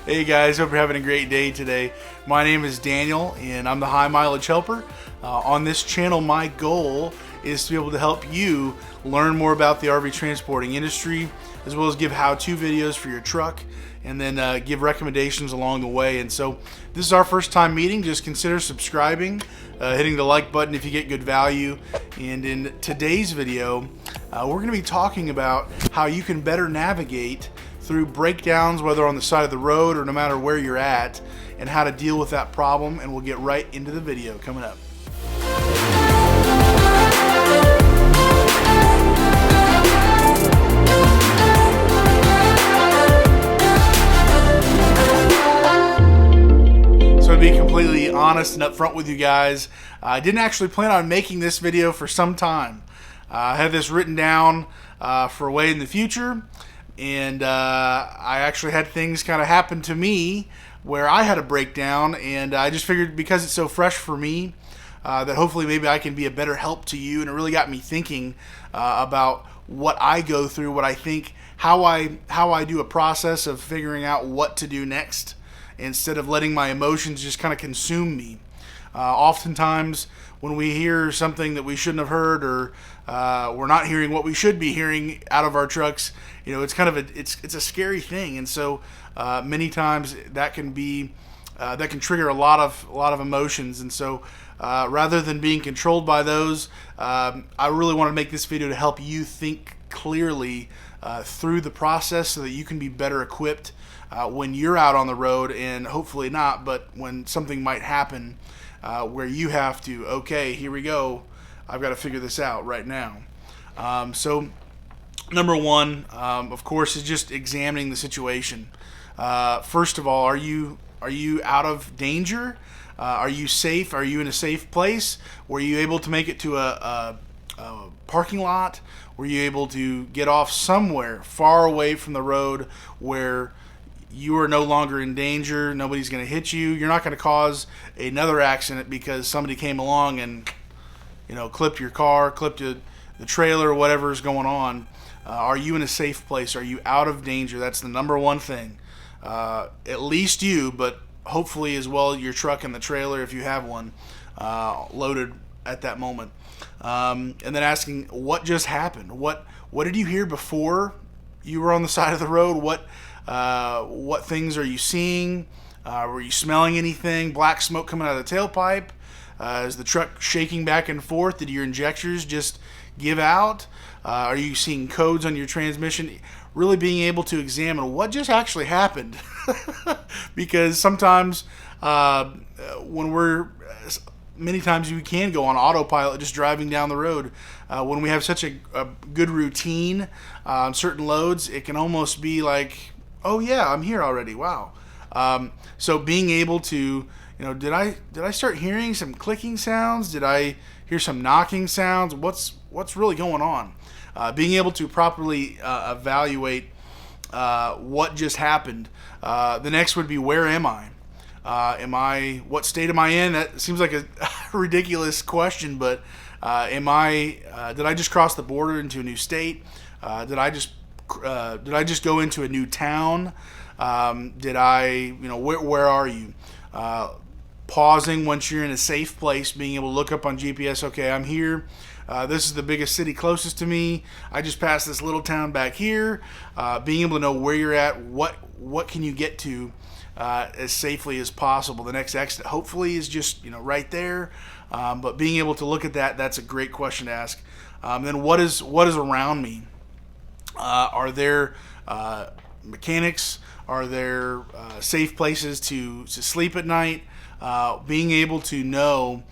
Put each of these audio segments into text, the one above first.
Hey guys, hope you're having a great day today. My name is Daniel and I'm the High Mileage Helper. On this channel, my goal is to be able to help you learn more about the RV transporting industry, as well as give how-to videos for your truck, and then give recommendations along the way. And so this is our first time meeting. Just consider subscribing, hitting the like button if you get good value. And in today's video, we're going to be talking about how you can better navigate through breakdowns, whether on the side of the road or no matter where you're at, and how to deal with that problem. And we'll get right into the video coming up. So to be completely honest and upfront with you guys, I didn't actually plan on making this video for some time. I had this written down for way in the future. And I actually had things kind of happen to me where I had a breakdown, and I just figured because it's so fresh for me that hopefully maybe I can be a better help to you. And it really got me thinking about what I go through, what I think, how I do a process of figuring out what to do next instead of letting my emotions just kind of consume me. Oftentimes when we hear something that we shouldn't have heard, or we're not hearing what we should be hearing out of our trucks, you know, it's kind of it's a scary thing. And so many times that can be that can trigger a lot of emotions. And so rather than being controlled by those, I really want to make this video to help you think clearly through the process so that you can be better equipped when you're out on the road, and hopefully not, but when something might happen where you have to, okay, here we go, I've got to figure this out right now. So number one, of course, is just examining the situation. First of all, are you out of danger? Are you safe? Are you in a safe place? Were you able to make it to a parking lot? Were you able to get off somewhere far away from the road where you are no longer in danger? Nobody's going to hit you. You're not going to cause another accident because somebody came along and, you know, clipped your car, clipped the trailer, whatever is going on. Are you in a safe place? Are you out of danger? That's the number one thing. At least you, but hopefully as well your truck and the trailer, if you have one, loaded at that moment. And then asking, what just happened? What did you hear before you were on the side of the road? What things are you seeing? Were you smelling anything? Black smoke coming out of the tailpipe? Is the truck shaking back and forth? Did your injectors just give out? Are you seeing codes on your transmission? Really being able to examine what just actually happened. Because sometimes many times we can go on autopilot just driving down the road. When we have such a good routine on certain loads, it can almost be like, oh yeah, I'm here already. Wow. So being able to, you know, did I start hearing some clicking sounds? Did I hear some knocking sounds? What's really going on? Being able to properly evaluate what just happened. The next would be, where am I? What state am I in? That seems like a ridiculous question, but did I just cross the border into a new state? Did I just go into a new town? Where are you? Pausing once you're in a safe place, being able to look up on GPS, okay, I'm here. This is the biggest city closest to me. I just passed this little town back here. Being able to know where you're at, what can you get to as safely as possible. The next exit hopefully is just, you know, right there. But being able to look at that's a great question to ask. Then what is around me? Are there mechanics? Are there safe places to sleep at night? Being able to know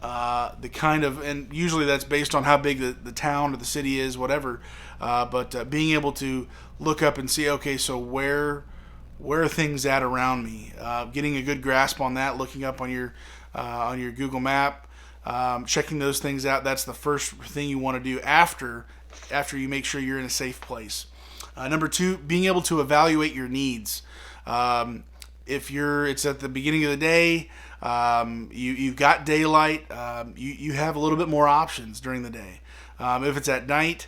the kind of, and usually that's based on how big the town or the city is, whatever. But being able to look up and see, okay, so where are things at around me? Getting a good grasp on that, looking up on your Google map, checking those things out. That's the first thing you want to do after you make sure you're in a safe place. Number two, being able to evaluate your needs. If it's at the beginning of the day, you've got daylight, you have a little bit more options during the day. If it's at night,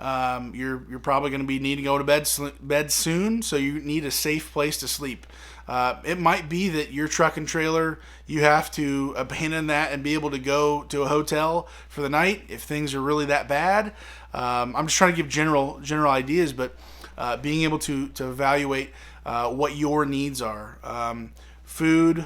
You're probably going to be needing to go to bed soon, so you need a safe place to sleep. It might be that your truck and trailer, you have to abandon that and be able to go to a hotel for the night if things are really that bad. I'm just trying to give general ideas, but being able to evaluate what your needs are. Food,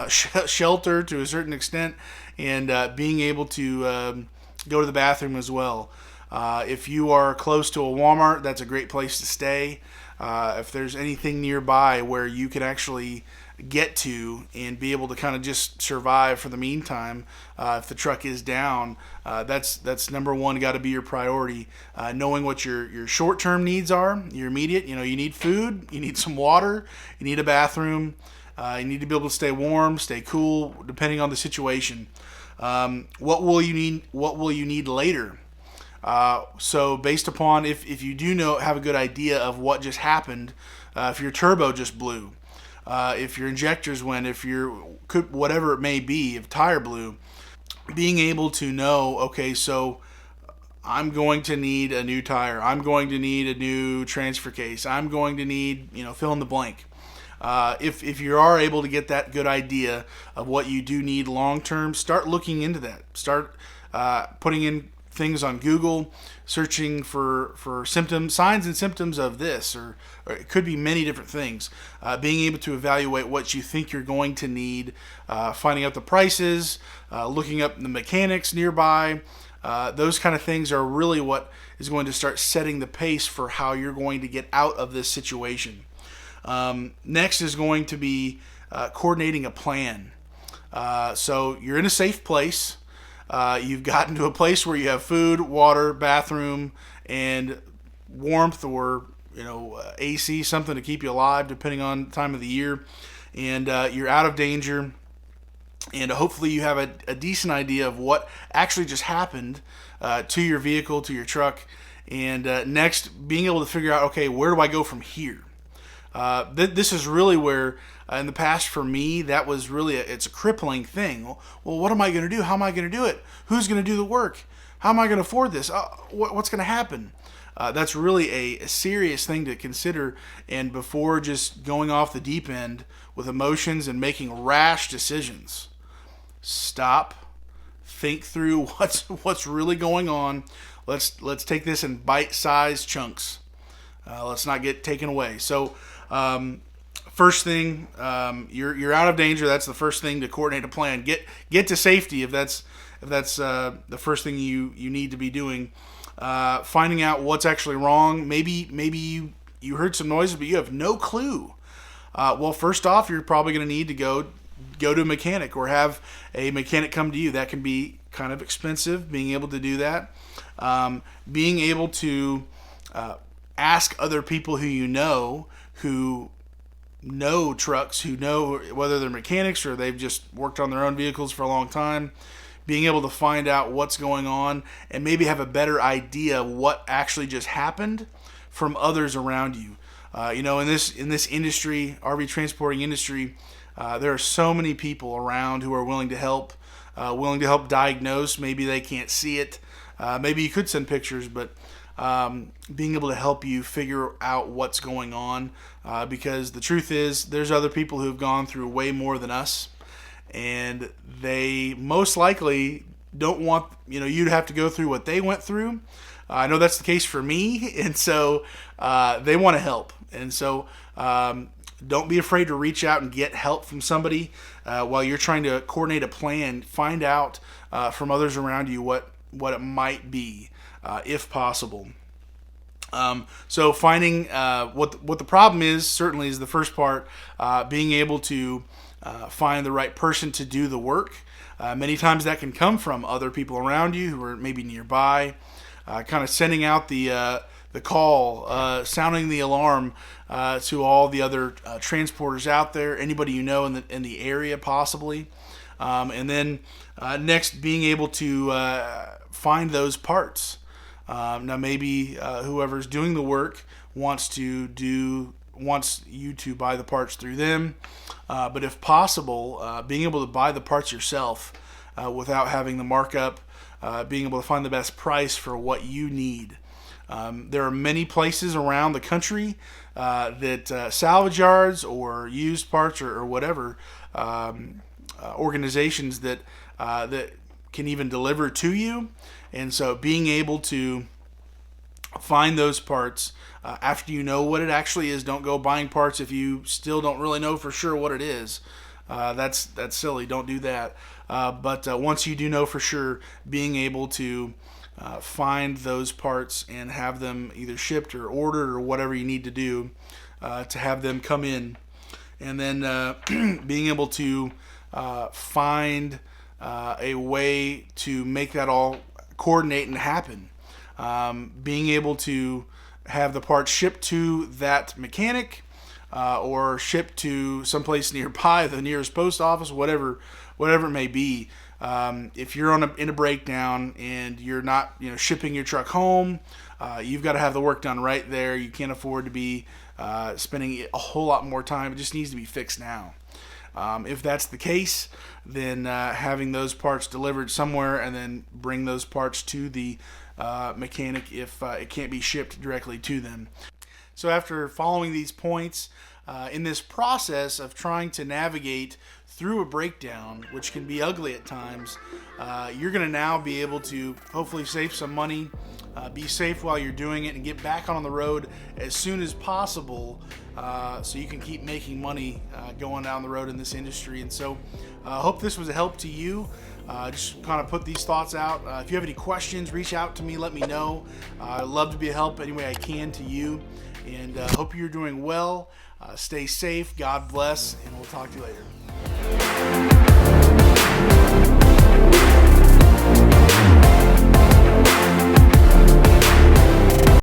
shelter to a certain extent, and being able to go to the bathroom as well. If you are close to a Walmart, that's a great place to stay. If there's anything nearby where you can actually get to and be able to kind of just survive for the meantime, if the truck is down, that's number one, got to be your priority. Knowing what your short-term needs are, your immediate, you need food, you need some water, you need a bathroom, you need to be able to stay warm, stay cool, depending on the situation. What will you need? What will you need later? So based upon if you do have a good idea of what just happened, if your turbo just blew, if your injectors went, whatever it may be, if tire blew, being able to know, okay, so I'm going to need a new tire, I'm going to need a new transfer case, I'm going to need, fill in the blank. If you are able to get that good idea of what you do need long term, start looking into that. Start putting in things on Google, searching for signs and symptoms of this, or it could be many different things. Being able to evaluate what you think you're going to need, finding out the prices, looking up the mechanics nearby. Those kind of things are really what is going to start setting the pace for how you're going to get out of this situation. Next is going to be coordinating a plan. So you're in a safe place. You've gotten to a place where you have food, water, bathroom, and warmth, or AC, something to keep you alive depending on the time of the year, and you're out of danger, and hopefully you have a decent idea of what actually just happened to your vehicle, to your truck, and next being able to figure out, okay, where do I go from here? This is really where, in the past for me, that was really it's a crippling thing. Well, what am I going to do? How am I going to do it? Who's going to do the work? How am I going to afford this? What's going to happen? That's really a serious thing to consider. And before just going off the deep end with emotions and making rash decisions, stop, think through what's really going on. Let's take this in bite-sized chunks. Let's not get taken away. So, first thing, you're out of danger. That's the first thing to coordinate a plan. Get to safety if that's the first thing you need to be doing. Finding out what's actually wrong. Maybe you heard some noises, but you have no clue. Well, first off, you're probably going to need to go to a mechanic or have a mechanic come to you. That can be kind of expensive. Being able to do that, being able to ask other people who know trucks, who know whether they're mechanics or they've just worked on their own vehicles for a long time, being able to find out what's going on and maybe have a better idea what actually just happened from others around you. In this industry, RV transporting industry, there are so many people around who are willing to help diagnose. Maybe they can't see it. Maybe you could send pictures, but being able to help you figure out what's going on, because the truth is there's other people who've gone through way more than us, and they most likely don't want you to have to go through what they went through. I know that's the case for me, and so they want to help, and so don't be afraid to reach out and get help from somebody while you're trying to coordinate a plan. Find out from others around you what it might be. If possible. So finding what the problem is certainly is the first part. Being able to find the right person to do the work. Many times that can come from other people around you who are maybe nearby. Kind of sending out the call, sounding the alarm to all the other transporters out there, anybody in the area possibly. And then next, being able to find those parts. Now maybe whoever's doing the work wants you to buy the parts through them, but if possible, being able to buy the parts yourself without having the markup, being able to find the best price for what you need. There are many places around the country that salvage yards or used parts or whatever organizations that can even deliver to you. And so being able to find those parts after you know what it actually is. Don't go buying parts if you still don't really know for sure what it is. That's silly. Don't do that. But once you do know for sure, being able to find those parts and have them either shipped or ordered or whatever you need to do to have them come in, and then being able to find a way to make that all coordinate and happen. Being able to have the parts shipped to that mechanic or shipped to someplace nearby, the nearest post office, whatever it may be. If you're in a breakdown and you're not shipping your truck home, you've got to have the work done right there. You can't afford to be spending a whole lot more time. It just needs to be fixed now. If that's the case, then having those parts delivered somewhere and then bring those parts to the mechanic if it can't be shipped directly to them. So after following these points in this process of trying to navigate through a breakdown, which can be ugly at times, you're going to now be able to hopefully save some money, be safe while you're doing it, and get back on the road as soon as possible so you can keep making money going down the road in this industry. And so I hope this was a help to you. Just kind of put these thoughts out. If you have any questions, reach out to me, let me know. I'd love to be a help any way I can to you. And hope you're doing well. Stay safe. God bless. And we'll talk to you later.